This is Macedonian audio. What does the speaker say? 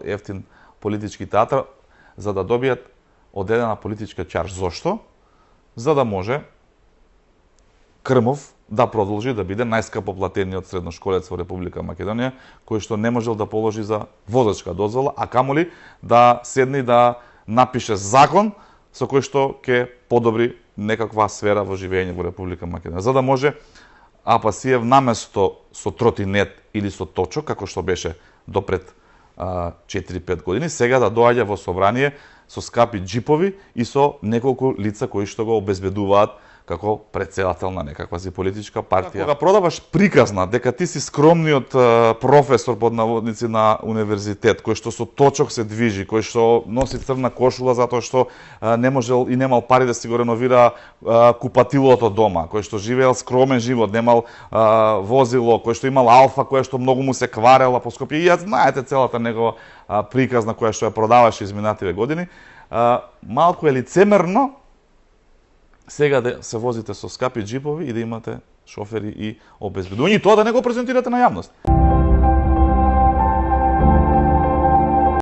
ефтин политички театар за да добијат одредена политичка чарж. Зошто? За да може Крмов да продолжи да биде најскапо платениот средношколец во Република Македонија, кој што не можел да положи за возачка дозвола, а камоли да седне и да напише закон со кој што ќе подобри некаква сфера во живење во Република Македонија. За да може Апасиев наместо со тротинет или со точок, како што беше допред 4-5 години, сега да доаѓа во собрание со скапи джипови и со неколку лица кои што го обезбедуваат како председател на некаква си политичка партија. Кога продаваш приказна дека ти си скромниот професор под наводници на универзитет, кој што со точок се движи, кој што носи црна кошула затоа што не можел и немал пари да си го реновира купатилото дома, кој што живеел скромен живот, немал возило, кој што имал Алфа, која што многу му се кварела по Скопје. И ја знаете целата негова приказна која што ја продаваше изминативе години. Малку е лицемерно сега да се возите со скапи джипови и да имате шофери и обезбедување, и тоа да не го презентирате на јавност.